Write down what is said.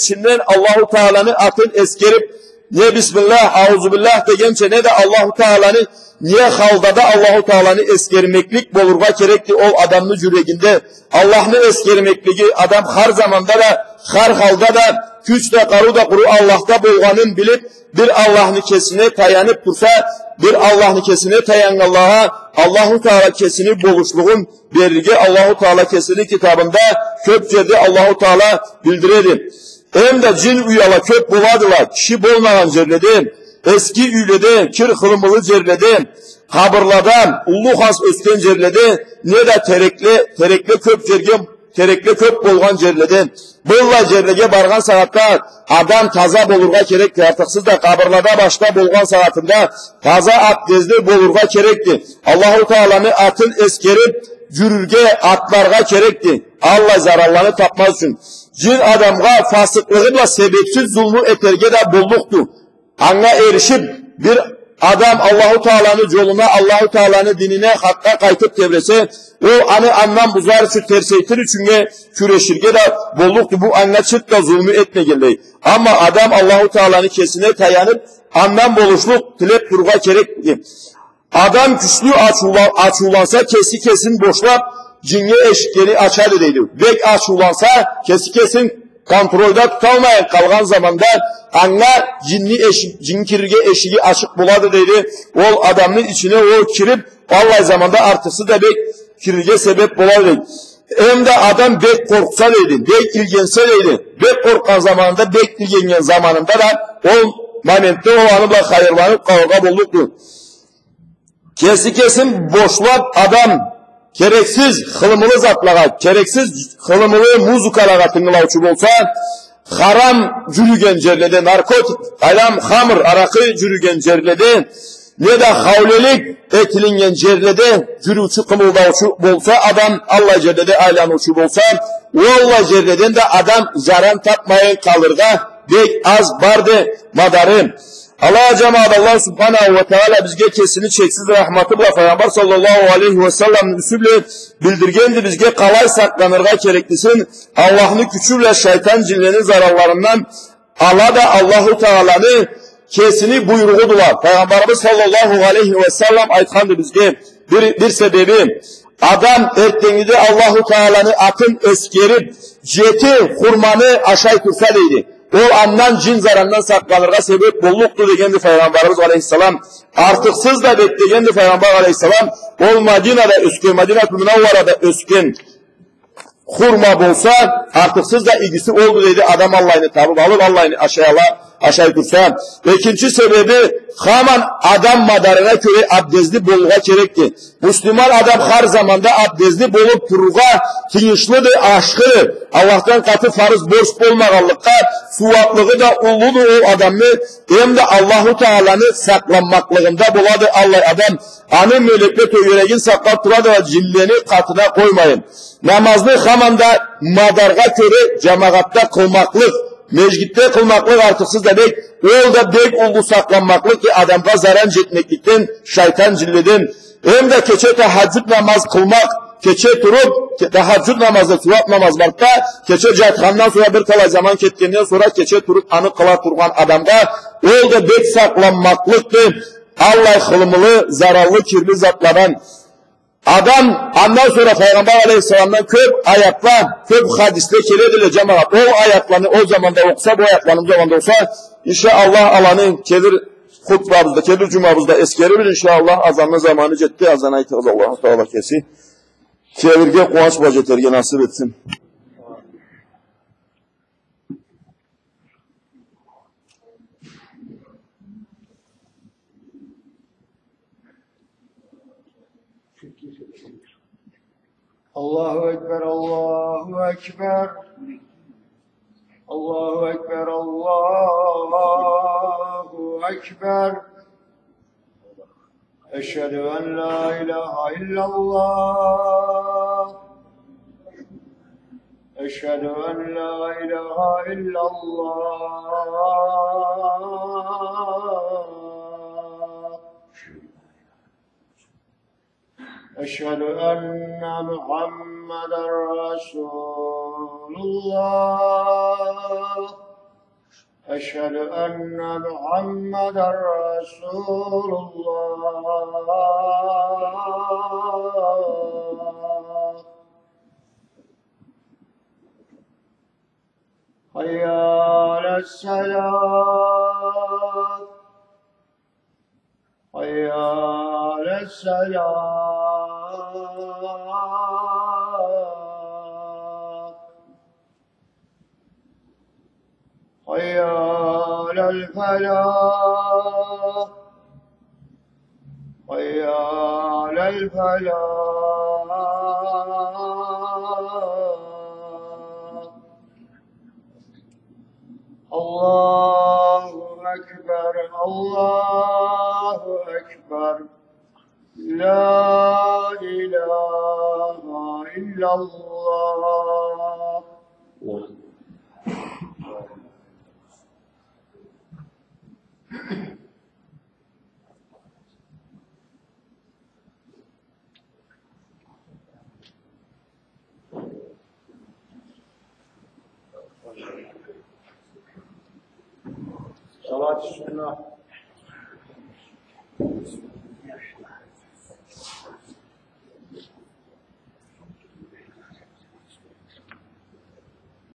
içinden Allahu Teala'nı atın eskerip ne Bismillah, Auzubillah degençe ne de Allahu Teala'nı niye haldada Allahu Teala'nı eskermeklik bolurga kerekti ol adamın yüreğinde. Allah'ını eskermekligi adam her zamanda da her halda da güç de karu da kuru Allah'ta bulganın bilip bir Allah'ın kesine tayanıp dursa bir Allah'ın kesine tayan Allah'a Allahu Teala kesini buluşluğun berige Allahu Teala kesini kitabında köpçede Allahu Teala bildirelim. Hem de cin uyala köp buladılar. Kişi bolmagan cerledi. Eski üyledi, kir hılımılı cerledi. Kabırladan, ulu has ösken cerledi. Ne de terekle köp cergem, terekle köp bolgan cerledi. Bulla cerlege bargan saatta adam taza bolurga kerekti. Artıksız da kabırlada başta bolgan saatinde taza abdezli bolurga kerekti. Allahu Teala'nı atın eskerip cürürge atlarga kerekti. Allah zararlarını tapmaz için. Cin adamga fasıklığıyla sebepsiz zulmü eterge de bulduktu. Anla erişip bir adam Allahu Teala'nın yoluna, Allahu Teala'nın dinine, hakka kaytıp devrese, o anı anlam buzar şu terseytir çünkü küreşirge de bulduktu. Bu anla çıt da zulmü etme geldi. Ama adam Allahu Teala'nın kesine tayanıp anlam boluşluk tilep durga kerekti. Adam güçlü açulansa kesin boşlap cinge eşikleri açar edeydi. Bek açulansa kesin kontrolde tutalmayan kalgan zamanda anla cin kirge eşiği açık buladı dedi. O adamın içine o kirip vallahi zamanda artısı da bek kirge sebep buladı. Hem de adam bek korksa dedi, bek ilgense dedi. Bek korkan zamanında bek ilgengen zamanında da o momentte o anıla hayırlanıp kavga bulduktu. Kesin boşlap adam gereksiz hılımılı zatlağa, gereksiz hılımılı muzukalağa tıngılavçı olsa, haram cürügen cerlede, narkotik, alam, hamır, arakı cürügen cerlede, ne de havlelik etilingen cerlede, cürüçü kımıldavçı olsa, adam Allah cerlede aylanıçı olsa, o Allah cerleden de adam zaran tapmayın kalırga, bek az bardı madarı. Allah cemaat Allah subhanahu ve teala bizge kesini çeksiz rahmatıyla Peygamber sallallahu aleyhi ve sellem üsüble bildirgendi bizge kalay saklanırga gereklisin. Allah'ını küçürle şeytan cinlerinin zararlarından Allah da Allahu Teala'nı kesini buyruğudular. Peygamberimiz sallallahu aleyhi ve sellem aytkandı bizge bir sebebi. Adam ertengide Allahu Teala'nı atın eskerip jeti hurmanı aşağı tursa deydi. O andan cin zararından saklanırga sebep bolluktu degendi Peygamberimiz aleyhisselam. Artıksız da beklegendi Peygamber aleyhisselam. Ol Madina'da ösken, Madina'da Münavvara'da ösken hurma bolsa artıksız da ilgisi oldu dedi. Adam Allah'ını tabip alır, Allah'ını aşağı dursa. İkinci sebebi hemen adam madarına göre abdestli bolluğa gerekti. Müslüman adam her zamanda abdestli bolup duruğa tinişlidir, aşkıdır. Allah'tan katı farız borç olmaganlıkta suvatlığı da uludur o adamı. Hem de Allahu Teala'nı saklanmaklığında buladı Allah adam. Anı melekle yüreğin saklat duradı ve cilleni katına koymayın. Namazlı hemen de madarga göre cemaatta kılmaklık. Mecgitte kılmaklık artıksız da bek, o da bek oldu saklanmaklık ki adamga zarar etmeklikten, şeytan cilleden. Hem de keçe tehaccüd namaz kılmak, keçe turup, tehaccüd namazda, suvat namaz varsa, keçe cahithandan sonra bir tala zaman ketkenden sonra keçe turup anı kıla turgan adamga, o da bek saklanmaklıktır. Allah kılımılı, zararlı, kirli zatlardan. Adam ondan sonra Peygamber aleyhisselamdan köp ayakla, köp hadisle kelediyle cemaat. O ayaklarını o zamanda okusa, bu ayaklarını o zamanda olsa, inşallah Allah'ın kedir hutbamızda, kedir cumamızda eskerir. İnşallah azanın zamanı cetti. Azan ayetimiz Allah'ın Teala kesi. Çevirge kuanç baceterge nasip etsin. Allahu Ekber, Allahu Ekber. Allahu Ekber, Allahu Ekber. Eşhedü en la ilahe illallah. Eşhedü en la ilahe illallah. أشهد أن محمدا رسول الله أشهد أن محمدا رسول الله. حي على الصلاة حي على الصلاة حي على الفلاح حي على الفلاح. الله أكبر الله أكبر لا إله إلا الله. صلاة السنة.